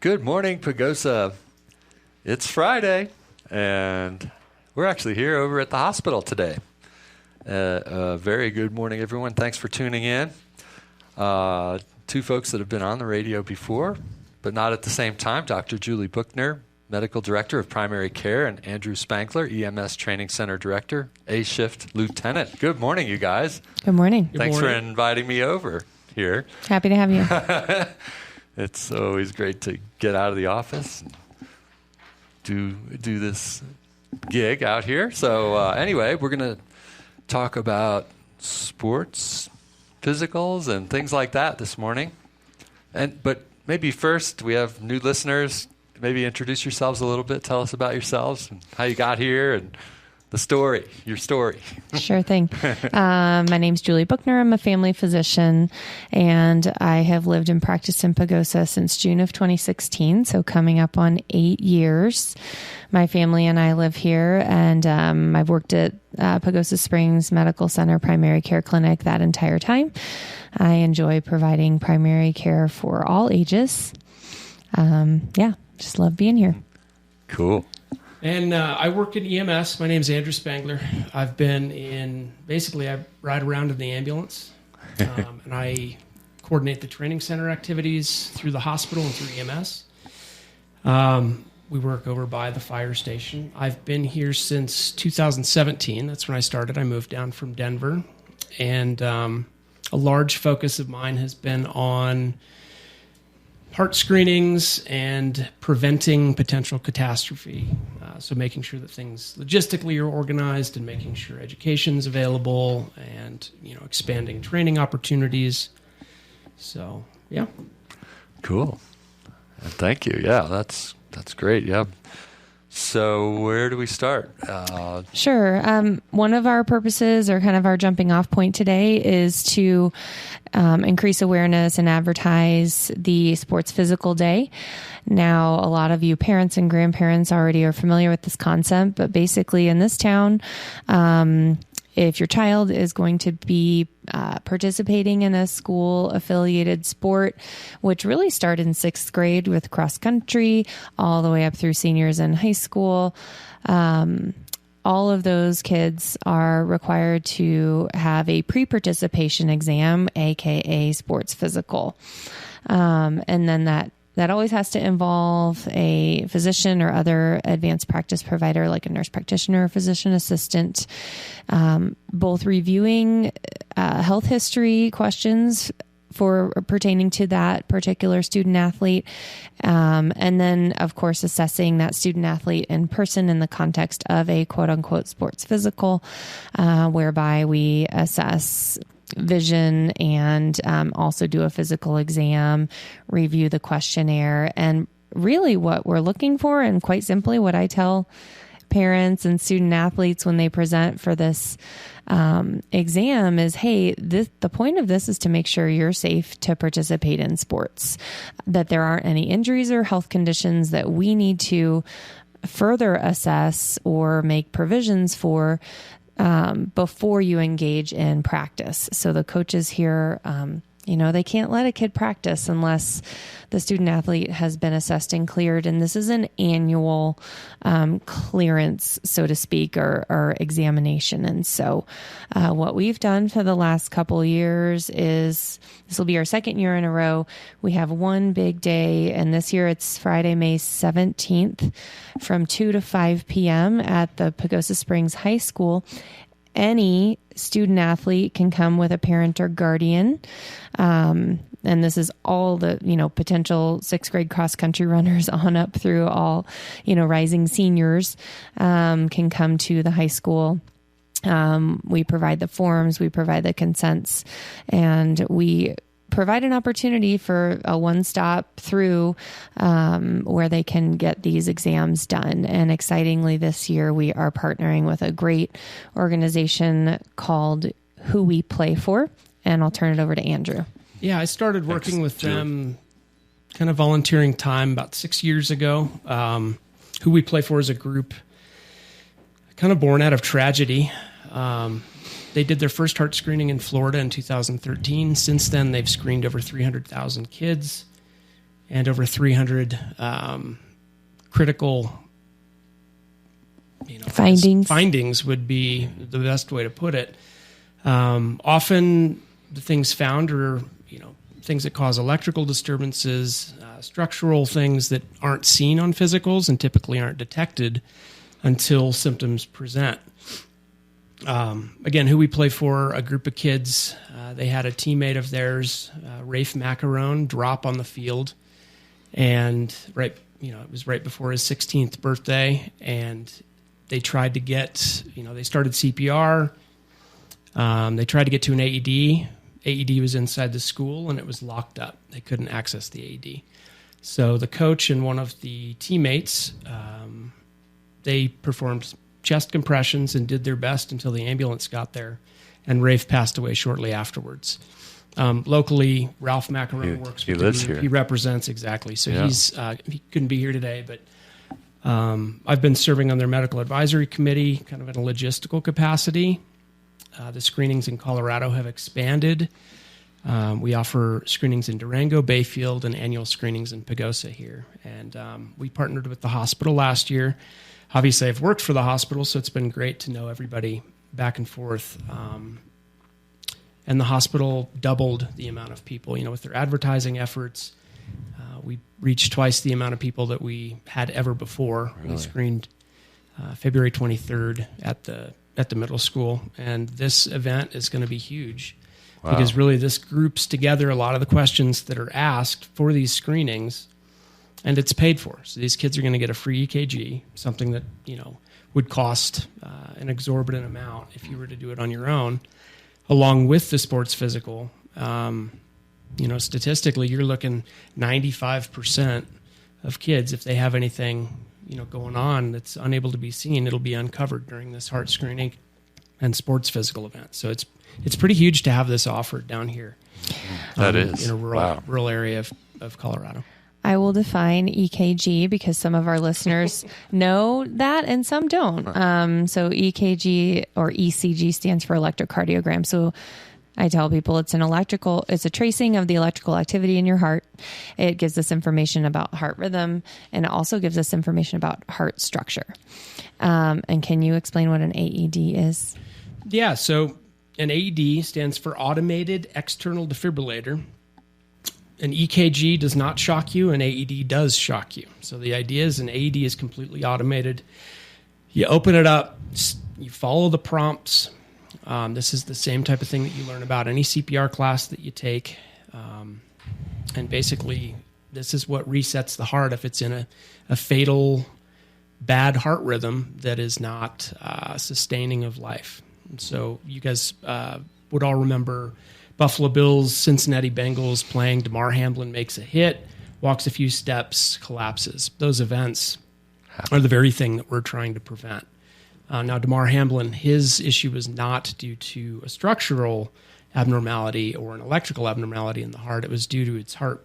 Good morning, Pagosa. It's Friday, and we're actually here over at the hospital today. Very good morning, everyone. Thanks for tuning in. Two folks that have been on the radio before, but not at the same time. Dr. Julie Buchner, Medical Director of Primary Care, and Andrew Spangler, EMS Training Center Director, A-Shift Lieutenant. Good morning, you guys. Good morning. Thanks for inviting me over here. Happy to have you. It's always great to get out of the office and do this gig out here. So anyway, we're going to talk about sports, physicals, and things like that this morning. But maybe first, we have new listeners. Maybe introduce yourselves a little bit. Tell us about yourselves and how you got here and your story. Sure thing. My name's Julie Buchner. I'm a family physician, and I have lived and practiced in Pagosa since June of 2016, so coming up on 8 years. My family and I live here, and I've worked at Pagosa Springs Medical Center Primary Care Clinic that entire time. I enjoy providing primary care for all ages. Just love being here. Cool. And I work in EMS. My name is Andrew Spangler. I've been I ride around in the ambulance, and I coordinate the training center activities through the hospital and through EMS. We work over by the fire station. I've been here since 2017. That's when I started. I moved down from Denver, and a large focus of mine has been on heart screenings and preventing potential catastrophe. So making sure that things logistically are organized and making sure education is available and, expanding training opportunities. So, yeah. Cool. Thank you. Yeah, that's great. Yeah. So where do we start? Sure. One of our purposes, or kind of our jumping off point today, is to increase awareness and advertise the Sports Physical Day. Now, a lot of you parents and grandparents already are familiar with this concept, but basically in this town, if your child is going to be participating in a school-affiliated sport, which really started in 6th grade with cross country, all the way up through seniors in high school, all of those kids are required to have a pre-participation exam, aka sports physical. And then that always has to involve a physician or other advanced practice provider like a nurse practitioner or physician assistant, both reviewing health history questions for pertaining to that particular student athlete, and then, of course, assessing that student athlete in person in the context of a quote-unquote sports physical, whereby we assess vision and also do a physical exam, review the questionnaire. And really what we're looking for, and quite simply what I tell parents and student athletes when they present for this exam is, hey, the point of this is to make sure you're safe to participate in sports, that there aren't any injuries or health conditions that we need to further assess or make provisions for before you engage in practice. So the coaches here, they can't let a kid practice unless the student athlete has been assessed and cleared. And this is an annual clearance, so to speak, or examination. And so what we've done for the last couple of years is, this will be our 2nd year in a row, we have one big day. And this year it's Friday, May 17th from 2 to 5 p.m. at the Pagosa Springs High School. Any student athlete can come with a parent or guardian. And this is all the, potential 6th grade cross country runners on up through all, rising seniors, can come to the high school. We provide the forms, we provide the consents, and we provide an opportunity for a one-stop through where they can get these exams done. And excitingly, this year we are partnering with a great organization called Who We Play For, and I'll turn it over to Andrew. Yeah, I started working with them, kind of volunteering time about 6 years ago. Who We Play For is a group kind of born out of tragedy. They did their first heart screening in Florida in 2013. Since then, they've screened over 300,000 kids and over 300 critical findings would be the best way to put it. Often the things found are, things that cause electrical disturbances, structural things that aren't seen on physicals and typically aren't detected until symptoms present. Again, who we play for, a group of kids, they had a teammate of theirs, Rafe Macaron, drop on the field, and it was right before his 16th birthday, and they tried to get, they started CPR. They tried to get to an AED. AED was inside the school, and it was locked up. They couldn't access the AED. So the coach and one of the teammates, they performed chest compressions and did their best until the ambulance got there, and Rafe passed away shortly afterwards. Locally, Ralph Macaron works with lives here. He represents, exactly. So he couldn't be here today, but I've been serving on their medical advisory committee, kind of in a logistical capacity. The screenings in Colorado have expanded. We offer screenings in Durango, Bayfield, and annual screenings in Pagosa here. And we partnered with the hospital last year. Obviously, I've worked for the hospital, so it's been great to know everybody back and forth. And the hospital doubled the amount of people. With their advertising efforts, we reached twice the amount of people that we had ever before. Really? We screened February 23rd at the middle school, and this event is going to be huge. Wow. Because really this groups together a lot of the questions that are asked for these screenings, and it's paid for. So these kids are going to get a free EKG, something that would cost an exorbitant amount if you were to do it on your own, along with the sports physical. Statistically, you're looking 95% of kids, if they have anything going on that's unable to be seen, it'll be uncovered during this heart screening and sports physical event. So it's pretty huge to have this offered down here. That is in a rural area of Colorado. I will define EKG because some of our listeners know that and some don't. So EKG or ECG stands for electrocardiogram. So I tell people it's a tracing of the electrical activity in your heart. It gives us information about heart rhythm, and it also gives us information about heart structure. And can you explain what an AED is? Yeah, so an AED stands for Automated External Defibrillator. An EKG does not shock you, an AED does shock you. So the idea is an AED is completely automated. You open it up, you follow the prompts. This is the same type of thing that you learn about any CPR class that you take. And basically, this is what resets the heart if it's in a fatal, bad heart rhythm that is not sustaining of life. And so you guys would all remember Buffalo Bills, Cincinnati Bengals playing. Damar Hamlin makes a hit, walks a few steps, collapses. Those events are the very thing that we're trying to prevent. Now, Damar Hamlin, his issue was not due to a structural abnormality or an electrical abnormality in the heart. It was due to its heart,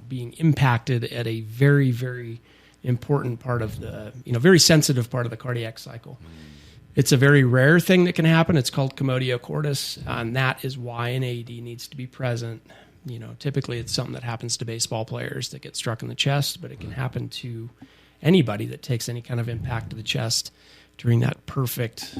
being impacted at a very, very important part of the, very sensitive part of the cardiac cycle. It's a very rare thing that can happen. It's called commotio cordis, and that is why an AED needs to be present. Typically it's something that happens to baseball players that get struck in the chest, but it can happen to anybody that takes any kind of impact to the chest during that perfect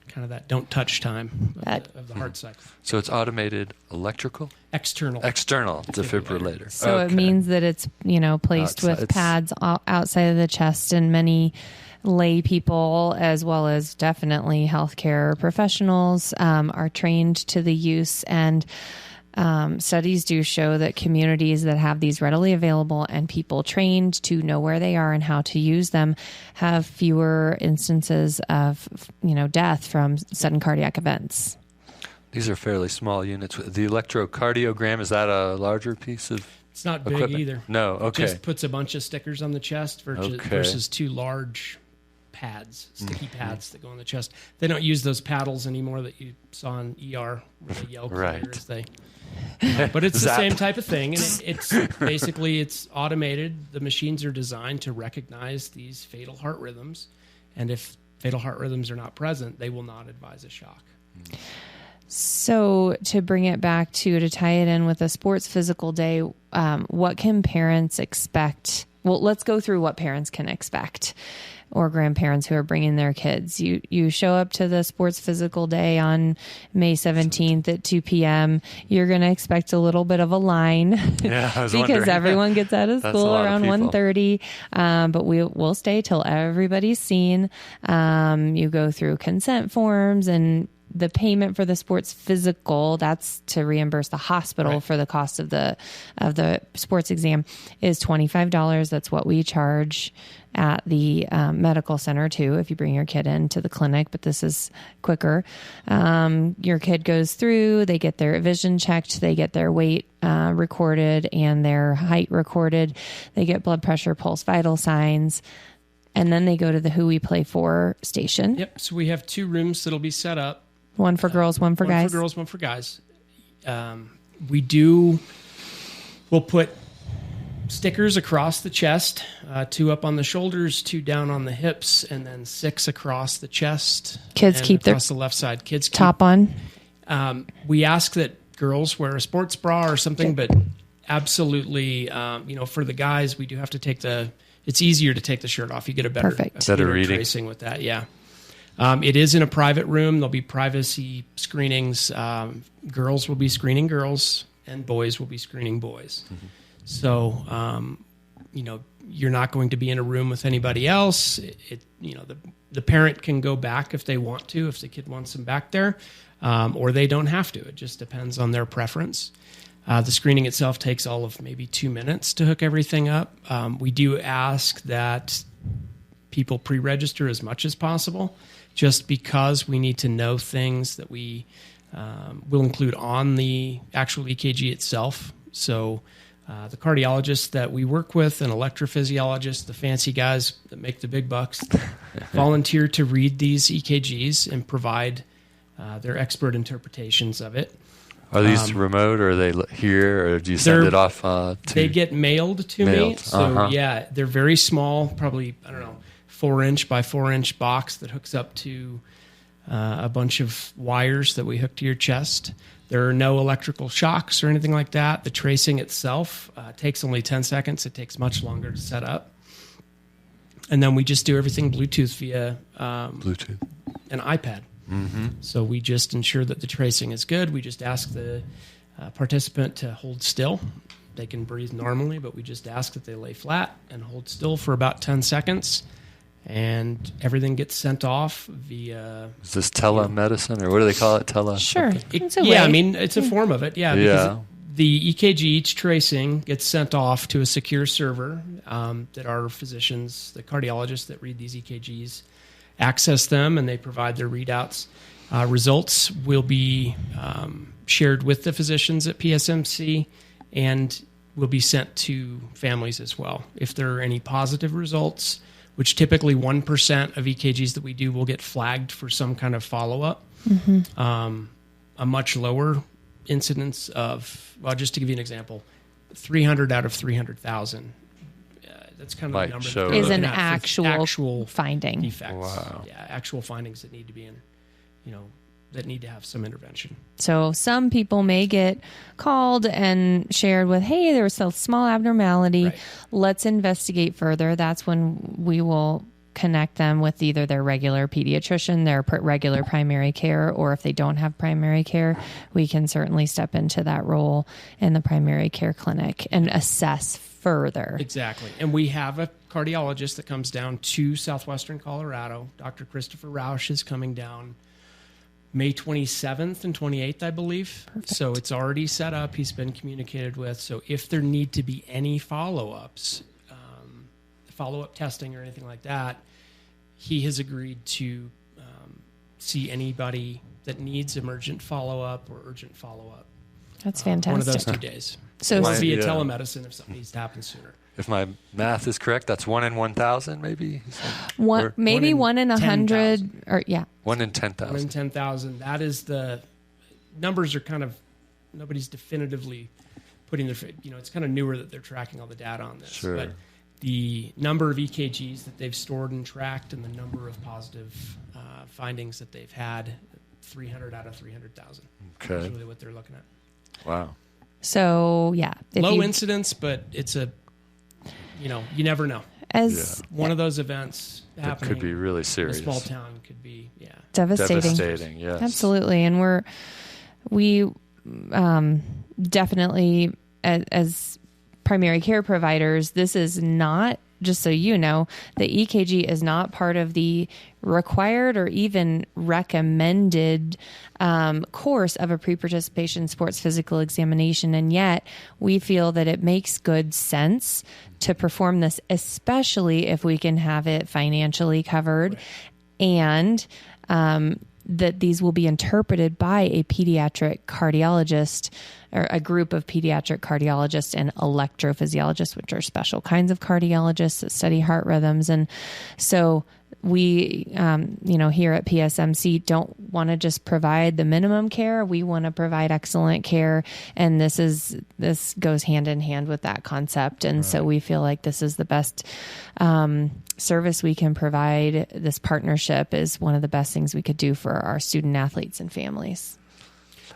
kind of that don't touch time of the heart cycle. So it's automated electrical? External defibrillator. So it means that it's, placed with pads outside of the chest, and many lay people, as well as definitely healthcare professionals, are trained to the use. And studies do show that communities that have these readily available and people trained to know where they are and how to use them have fewer instances of, death from sudden cardiac events. These are fairly small units. The electrocardiogram, is that a larger piece of It's not big equipment? either. No, okay. It just puts a bunch of stickers on the chest versus two large pads, sticky pads that go on the chest. They don't use those paddles anymore that you saw in ER where they yell clear as they... but it's the same type of thing, and it's basically it's automated. The machines are designed to recognize these fatal heart rhythms, and if fatal heart rhythms are not present, they will not advise a shock. So to bring it back to tie it in with a sports physical day, what can parents expect? Well, let's go through what parents can expect, or grandparents who are bringing their kids. You show up to the sports physical day on May 17th at 2 p.m. You're going to expect a little bit of a line because everyone gets out of school around 1:30. But we'll stay till everybody's seen. You go through consent forms, and the payment for the sports physical, that's to reimburse the hospital for the cost of the sports exam, is $25. That's what we charge at the medical center too, if you bring your kid into the clinic, but this is quicker. Your kid goes through, they get their vision checked, they get their weight recorded and their height recorded, they get blood pressure, pulse, vital signs, and then they go to the Who We Play For station. Yep, so we have 2 rooms that'll be set up. One for girls, one for guys. One for girls, one for guys. We'll put stickers across the chest, 2 up on the shoulders, 2 down on the hips, and then 6 across the chest. Kids keep across the left side. Kids keep top on. We ask that girls wear a sports bra or something, but absolutely, for the guys, we do have to it's easier to take the shirt off. You get a better reading tracing with that. Yeah. It is in a private room. There'll be privacy screenings. Girls will be screening girls, and boys will be screening boys. Mm-hmm. So, you're not going to be in a room with anybody else. The parent can go back if they want to, if the kid wants them back there, or they don't have to. It just depends on their preference. The screening itself takes all of maybe 2 minutes to hook everything up. We do ask that people pre-register as much as possible, just because we need to know things that we will include on the actual EKG itself. So the cardiologists that we work with, an electrophysiologist, the fancy guys that make the big bucks, volunteer to read these EKGs and provide their expert interpretations of it. Are these remote, or are they here, or do you send it off to... They get mailed to me. So, they're very small, probably, 4-inch by 4-inch box that hooks up to a bunch of wires that we hook to your chest. There are no electrical shocks or anything like that. The tracing itself takes only 10 seconds. It takes much longer to set up. And then we just do everything Bluetooth via an iPad. Mm-hmm. So we just ensure that the tracing is good. We just ask the participant to hold still. They can breathe normally, but we just ask that they lay flat and hold still for about 10 seconds. And everything gets sent off via... Is this telemedicine, or what do they call it? Sure. It's a form of it. Yeah. Because the EKG, each tracing, gets sent off to a secure server that our physicians, the cardiologists that read these EKGs, access them, and they provide their readouts. Results will be shared with the physicians at PSMC and will be sent to families as well. If there are any positive results, which typically 1% of EKGs that we do will get flagged for some kind of follow-up. Mm-hmm. A much lower incidence of, just to give you an example, 300 out of 300,000. That's kind of the number. Is an actual finding. Defects. Wow. Yeah, actual findings that need to be that need to have some intervention. So some people may get called and shared with, hey, there was a small abnormality. Right. Let's investigate further. That's when we will connect them with either their regular pediatrician, their regular primary care, or if they don't have primary care, we can certainly step into that role in the primary care clinic and assess further. Exactly. And we have a cardiologist that comes down to southwestern Colorado. Dr. Christopher Rausch is coming down May 27th and 28th, I believe. Perfect. So it's already set up. He's been communicated with. So if there need to be any follow-ups, follow-up testing or anything like that, he has agreed to see anybody that needs emergent follow-up or urgent follow-up. That's fantastic. One of those 2 days. So or via telemedicine if something needs to happen sooner. If my math is correct, that's 1 in 1,000, maybe? Maybe 1 in 100. Or 1 in 10,000. 1 in 10,000. That is the numbers are kind of, nobody's definitively putting their, it's kind of newer that they're tracking all the data on this. Sure. But the number of EKGs that they've stored and tracked and the number of positive findings that they've had, 300 out of 300,000. Okay. That's really what they're looking at. Wow. So, yeah. Low incidence, but it's you never know. One of those events happening could be really serious. In a small town could be, devastating. Yes, absolutely. And we definitely, as primary care providers, this is not, just so you know, the EKG is not part of the required or even recommended course of a pre-participation sports physical examination. And yet we feel that it makes good sense to perform this, especially if we can have it financially covered, and that these will be interpreted by a pediatric cardiologist or a group of pediatric cardiologists and electrophysiologists, which are special kinds of cardiologists that study heart rhythms. And so we, here at PSMC don't want to just provide the minimum care. We want to provide excellent care. And this goes hand in hand with that concept. And so we feel like this is the best service we can provide. This partnership is one of the best things we could do for our student athletes and families.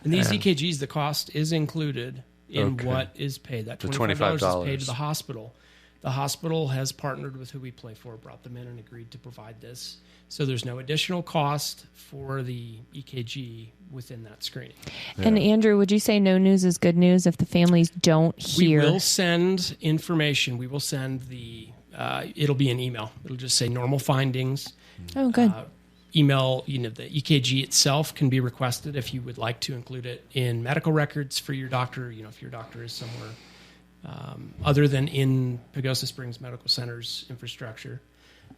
And these EKGs, the cost is included in what is paid. That $25 is paid to the hospital. The hospital has partnered with who we play for, brought them in and agreed to provide this. So there's no additional cost for the EKG within that screening. Yeah. And Andrew, would you say no news is good news if the families don't hear? We will send information. We will send it'll be an email. It'll just say normal findings. Oh, good. Email, the EKG itself can be requested if you would like to include it in medical records for your doctor. If your doctor is somewhere other than in Pagosa Springs Medical Center's infrastructure.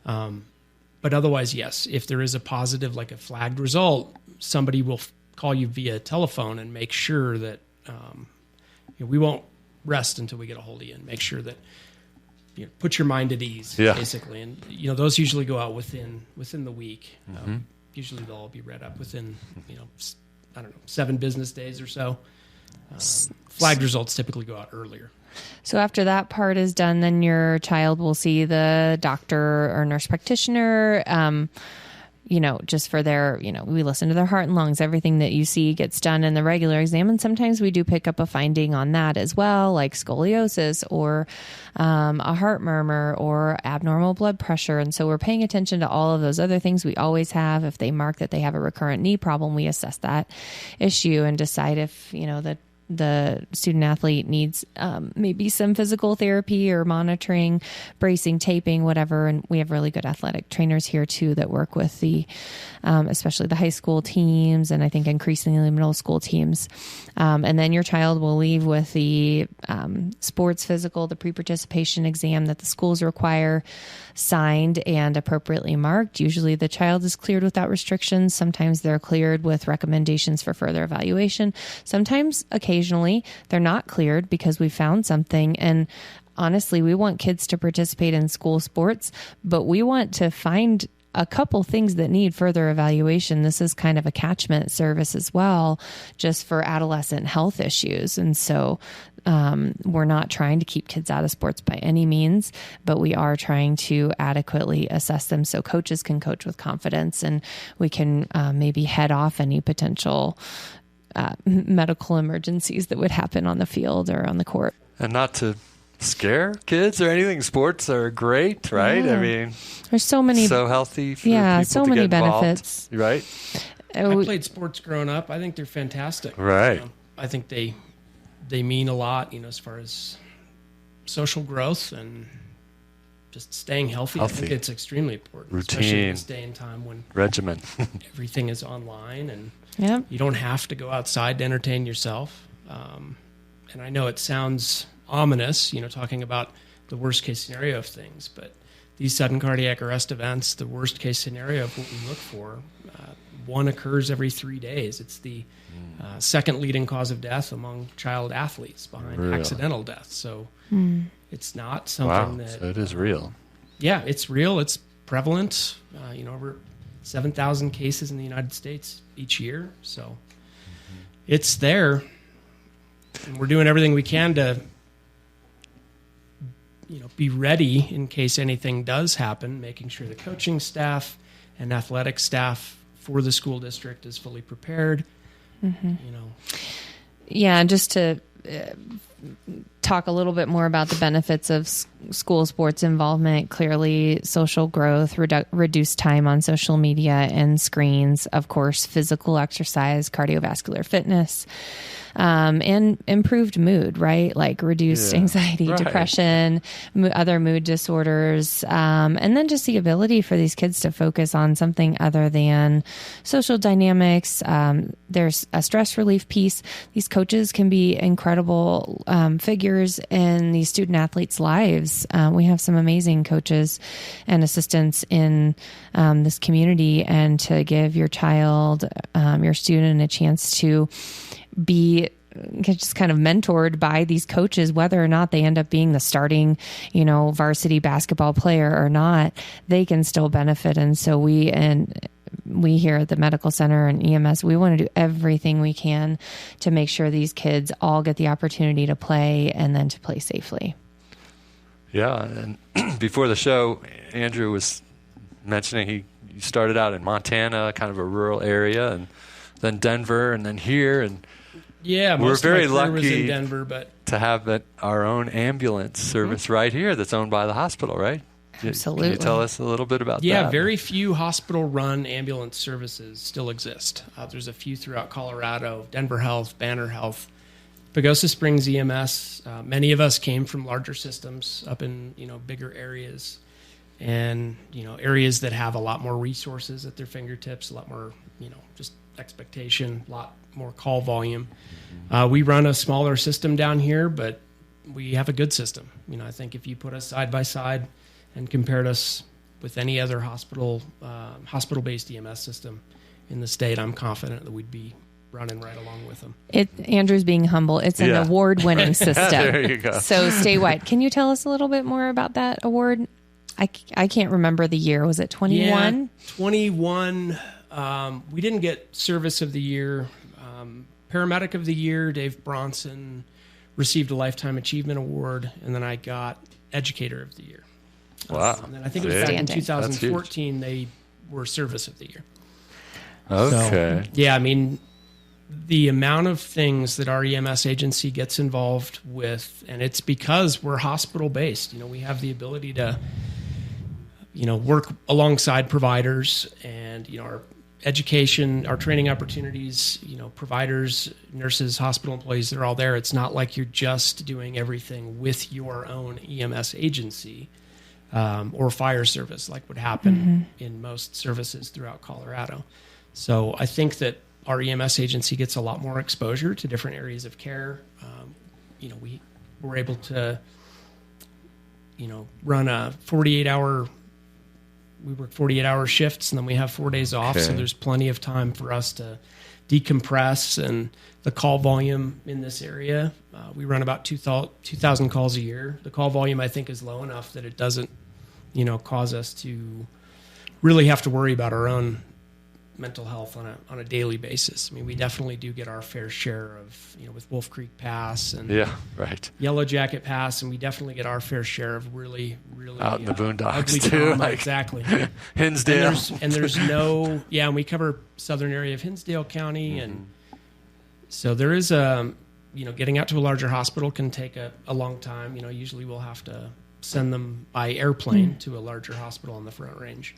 But otherwise, yes, if there is a positive, like a flagged result, somebody will call you via telephone and make sure that we won't rest until we get a hold of you and make sure that put your mind at ease, basically. And those usually go out within the week. Usually they'll all be read up within 7 business days or so. Flagged results typically go out earlier. So after that part is done, then your child will see the doctor or nurse practitioner, just for their, we listen to their heart and lungs. Everything that you see gets done in the regular exam. And sometimes we do pick up a finding on that as well, like scoliosis or a heart murmur or abnormal blood pressure. And so we're paying attention to all of those other things we always have. If they mark that they have a recurrent knee problem, we assess that issue and decide if, the student athlete needs maybe some physical therapy or monitoring, bracing, taping, whatever. And we have really good athletic trainers here too that work with especially the high school teams, and I think increasingly middle school teams. And then your child will leave with the sports physical, the pre-participation exam that the schools require, signed and appropriately marked. Usually the child is cleared without restrictions. Sometimes they're cleared with recommendations for further evaluation. Sometimes, occasionally, they're not cleared because we found something. And honestly, we want kids to participate in school sports, but we want to find a couple things that need further evaluation. This is kind of a catchment service as well, just for adolescent health issues. And so we're not trying to keep kids out of sports by any means, but we are trying to adequately assess them so coaches can coach with confidence and we can maybe head off any potential medical emergencies that would happen on the field or on the court. And not to scare kids or anything. Sports are great, right? Yeah. I mean, there's so healthy for people so to many get benefits, involved, right? I played sports growing up. I think they're fantastic. Right. I think they mean a lot, as far as social growth and just staying healthy. I think it's extremely important. Routine. Especially in this day and time when regimen. everything is online and you don't have to go outside to entertain yourself. And I know it sounds ominous, talking about the worst case scenario of things, but these sudden cardiac arrest events, the worst case scenario of what we look for, one occurs every 3 days. It's the second leading cause of death among child athletes behind accidental death. So it's not something that... So it is real. Yeah, it's real. It's prevalent. Over 7,000 cases in the United States each year. So it's there. And we're doing everything we can to be ready in case anything does happen, making sure the coaching staff and athletic staff for the school district is fully prepared. Yeah, and just to talk a little bit more about the benefits of school sports involvement. Clearly, social growth, reduced time on social media and screens, of course, physical exercise, cardiovascular fitness, and improved mood, right? Like reduced anxiety, depression, other mood disorders, and then just the ability for these kids to focus on something other than social dynamics. There's a stress relief piece. These coaches can be incredible figures in these student athletes' lives. We have some amazing coaches and assistants in this community, and to give your child, your student, a chance to be just kind of mentored by these coaches, whether or not they end up being the starting, varsity basketball player or not, they can still benefit. And so we here at the medical center and EMS, we want to do everything we can to make sure these kids all get the opportunity to play and then to play safely. Yeah. And before the show, Andrew was mentioning he started out in Montana, kind of a rural area, and then Denver, and then here. And we're very lucky in Denver, but to have our own ambulance service right here that's owned by the hospital, right? Absolutely. Can you tell us a little bit about that? Yeah, very few hospital-run ambulance services still exist. There's a few throughout Colorado, Denver Health, Banner Health, Pagosa Springs EMS. Many of us came from larger systems up in bigger areas, and areas that have a lot more resources at their fingertips, a lot more just expectation, a lot more call volume. We run a smaller system down here, but we have a good system. I think if you put us side by side and compared us with any other hospital-based EMS system in the state, I'm confident that we'd be running right along with them. Andrew's being humble. It's an award-winning system. There you go. So statewide. Can you tell us a little bit more about that award? I can't remember the year. Was it 21? Yeah, 21. We didn't get Service of the Year. Paramedic of the Year, Dave Bronson, received a Lifetime Achievement Award, and then I got Educator of the Year. Wow. And then I think it was back in 2014 they were Service of the Year. Okay. So, the amount of things that our EMS agency gets involved with, and it's because we're hospital-based. We have the ability to, work alongside providers, and, our education, our training opportunities, providers, nurses, hospital employees, they're all there. It's not like you're just doing everything with your own EMS agency or fire service like would happen in most services throughout Colorado. So I think that our EMS agency gets a lot more exposure to different areas of care. We were able to, run a 48-hour. We work 48-hour shifts, and then we have 4 days off. Okay. So there's plenty of time for us to decompress. And the call volume in this area, we run about 2,000 calls a year. The call volume, I think, is low enough that it doesn't, cause us to really have to worry about our own mental health on a daily basis. We definitely do get our fair share of, with Wolf Creek Pass and Yellow Jacket Pass, and we definitely get our fair share of really out in the boondocks too, trauma, exactly. Hinsdale. And there's no, and we cover southern area of Hinsdale County, and so there is getting out to a larger hospital can take a long time. Usually we'll have to send them by airplane to a larger hospital on the Front Range.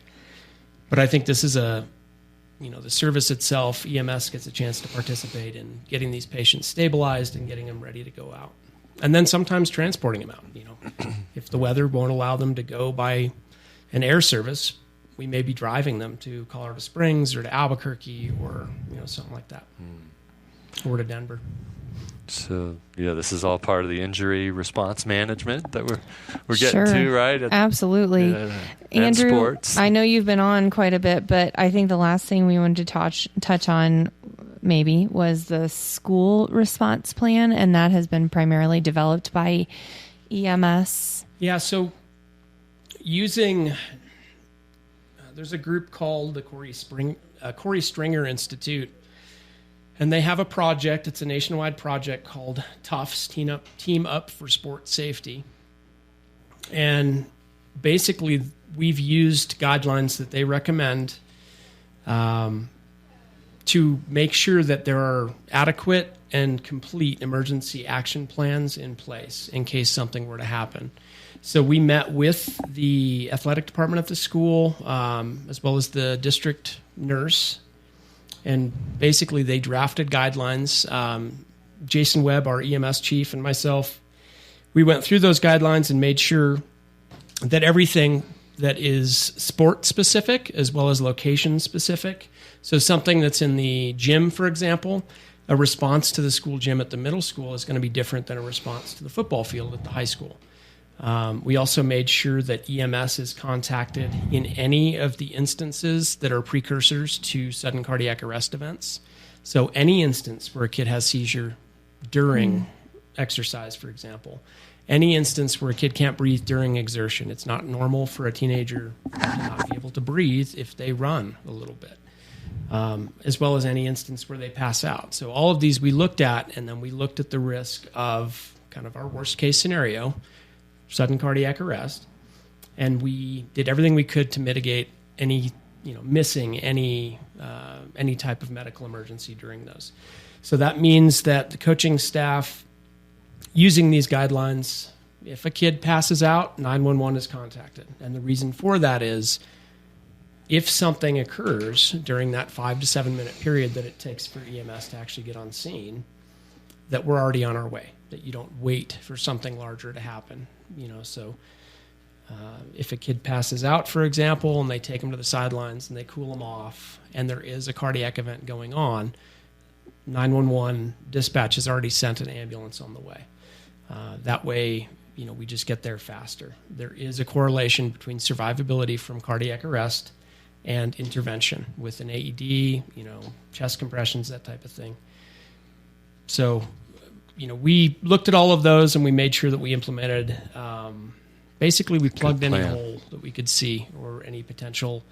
But I think this is the service itself, EMS gets a chance to participate in getting these patients stabilized and getting them ready to go out. And then sometimes transporting them out. If the weather won't allow them to go by an air service, we may be driving them to Colorado Springs or to Albuquerque or, something like that. Or to Denver. So, this is all part of the injury response management that we're getting to, right? Absolutely. Andrew, sports. I know you've been on quite a bit, but I think the last thing we wanted to touch on maybe was the school response plan, and that has been primarily developed by EMS. Yeah, so there's a group called the Corey Stringer Institute. And they have a project. It's a nationwide project called TUFS, Team Up for Sports Safety. And basically, we've used guidelines that they recommend to to make sure that there are adequate and complete emergency action plans in place in case something were to happen. So we met with the athletic department at the school, as well as the district nurse, and basically they drafted guidelines. Jason Webb, our EMS chief, and myself, we went through those guidelines and made sure that everything that is sport specific as well as location specific. So something that's in the gym, for example, a response to the school gym at the middle school is going to be different than a response to the football field at the high school. We also made sure that EMS is contacted in any of the instances that are precursors to sudden cardiac arrest events. So any instance where a kid has seizure during exercise, for example, any instance where a kid can't breathe during exertion, it's not normal for a teenager to not be able to breathe if they run a little bit, as well as any instance where they pass out. So all of these we looked at, and then we looked at the risk of kind of our worst case scenario, sudden cardiac arrest, and we did everything we could to mitigate any, missing any type of medical emergency during those. So that means that the coaching staff, using these guidelines, if a kid passes out, 911 is contacted. And the reason for that is if something occurs during that 5 to 7 minute period that it takes for EMS to actually get on scene, that we're already on our way, that you don't wait for something larger to happen. So if a kid passes out, for example, and they take them to the sidelines and they cool them off, and there is a cardiac event going on, 911 dispatch has already sent an ambulance on the way. That way, we just get there faster. There is a correlation between survivability from cardiac arrest and intervention with an AED, chest compressions, that type of thing. So, we looked at all of those and we made sure that we implemented, basically we plugged any hole that we could see or any potential,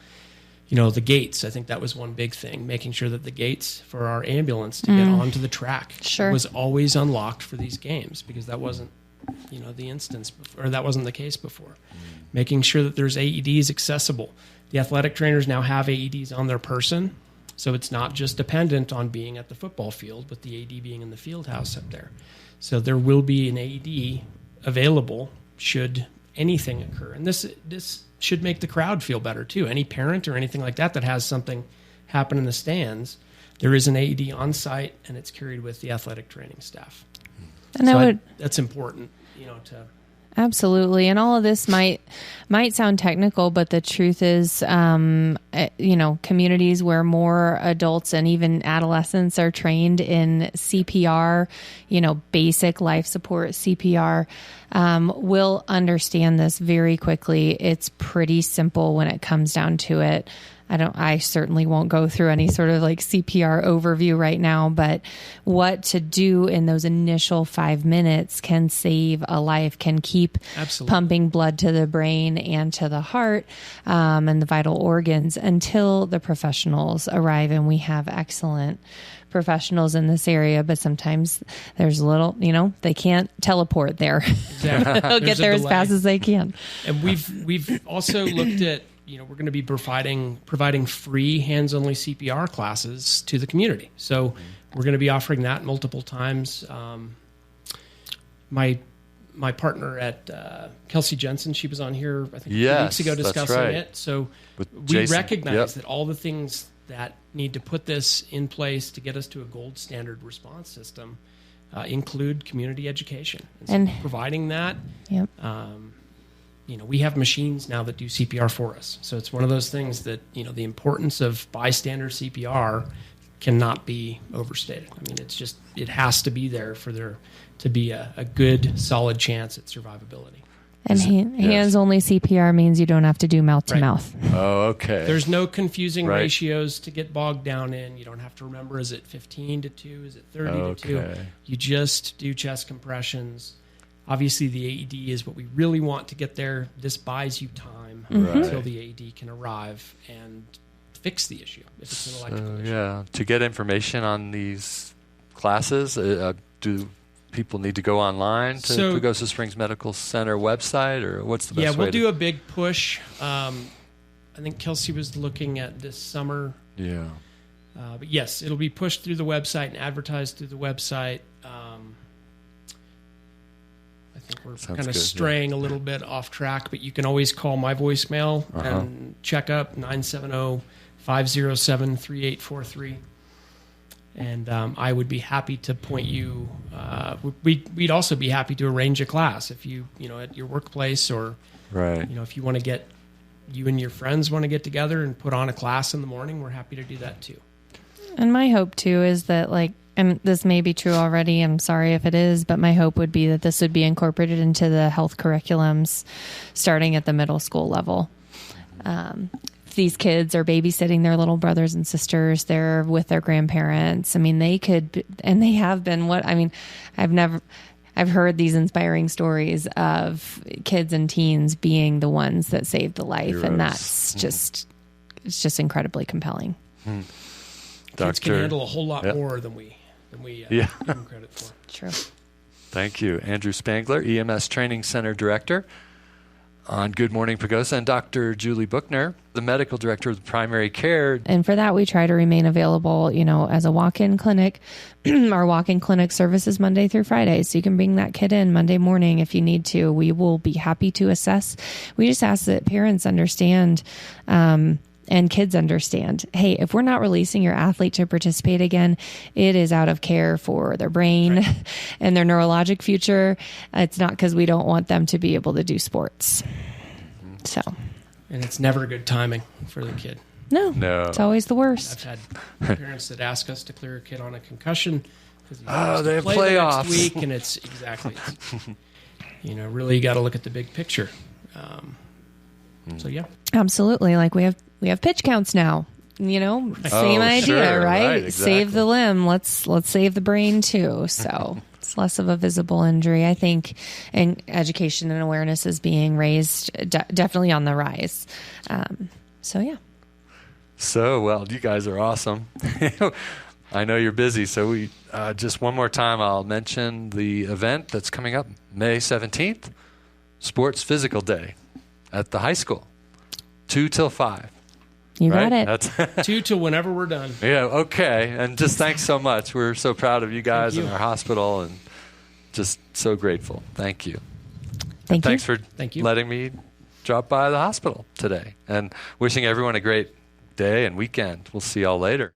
the gates. I think that was one big thing, making sure that the gates for our ambulance to get onto the track was always unlocked for these games, because that wasn't, the instance before, or that wasn't the case before. Making sure that there's AEDs accessible. The athletic trainers now have AEDs on their person, so it's not just dependent on being at the football field, with the AED being in the field house up there. So there will be an AED available should anything occur. And this should make the crowd feel better too. Any parent or anything like that has something happen in the stands, there is an AED on site, and it's carried with the athletic training staff. And so that's important, to... Absolutely. And all of this might sound technical, but the truth is, communities where more adults and even adolescents are trained in CPR, basic life support CPR, will understand this very quickly. It's pretty simple when it comes down to it. I certainly won't go through any sort of like CPR overview right now, but what to do in those initial 5 minutes can save a life, can keep pumping blood to the brain and to the heart, and the vital organs until the professionals arrive. And we have excellent professionals in this area, but sometimes there's a little, they can't teleport there. Exactly. They'll get there as fast as they can. And we've also looked at, we're going to be providing free hands-only CPR classes to the community. So we're going to be offering that multiple times. My partner at Kelsey Jensen, she was on here, I think, 2 weeks ago discussing it. So we recognize that all the things that need to put this in place to get us to a gold standard response system include community education. And so providing that, we have machines now that do CPR for us. So it's one of those things that, the importance of bystander CPR cannot be overstated. I mean, it has to be there for there to be a good, solid chance at survivability. And hands-only CPR means you don't have to do mouth-to-mouth. Oh, okay. There's no confusing ratios to get bogged down in. You don't have to remember, is it 15 to 2? Is it 30 to 2? You just do chest compressions. Obviously, the AED is what we really want to get there. This buys you time until the AED can arrive and fix the issue if it's an electrical issue. Yeah. To get information on these classes, do people need to go online to Pagosa Springs Medical Center website, or what's the best way? Yeah, we'll do a big push. I think Kelsey was looking at this summer. Yeah. But yes, it'll be pushed through the website and advertised through the website. I think we're kind of straying a little bit off track, but you can always call my voicemail and check up 970-507-3843. And I would be happy to point you. We'd also be happy to arrange a class if you at your workplace, or if you want to get, you and your friends want to get together and put on a class in the morning. We're happy to do that too. And my hope too is that, like, and this may be true already, I'm sorry if it is, but my hope would be that this would be incorporated into the health curriculums starting at the middle school level. These kids are babysitting their little brothers and sisters. They're with their grandparents. I mean, they could, and they have been I've heard these inspiring stories of kids and teens being the ones that saved the life. Heroes. And that's it's just incredibly compelling. Kids can handle a whole lot more than we give them credit for. True. Thank you. Andrew Spangler, EMS Training Center Director on Good Morning Pagosa, and Dr. Julie Buchner, the Medical Director of Primary Care. And for that, we try to remain available, as a walk-in clinic. Our walk-in clinic services Monday through Friday, so you can bring that kid in Monday morning if you need to. We will be happy to assess. We just ask that parents understand and kids understand, hey, if we're not releasing your athlete to participate again, it is out of care for their brain and their neurologic future. It's not because we don't want them to be able to do sports. So, and it's never good timing for the kid. No, it's always the worst. I've had parents that ask us to clear a kid on a concussion because they have playoffs next week, and it's really you got to look at the big picture. So yeah, absolutely. Like we have pitch counts now. Same idea, right? Exactly. Save the limb. Let's save the brain too. So it's less of a visible injury, I think, and education and awareness is being raised, definitely on the rise. So yeah. So, well, you guys are awesome. I know you're busy, so we just one more time I'll mention the event that's coming up May 17th, Sports Physical Day at the high school, 2 till 5. You got it. That's 2 till whenever we're done. Yeah, okay. And just thanks so much. We're so proud of you guys and our hospital, and just so grateful. Thank you. Thanks for letting me drop by the hospital today, and wishing everyone a great day and weekend. We'll see y'all later.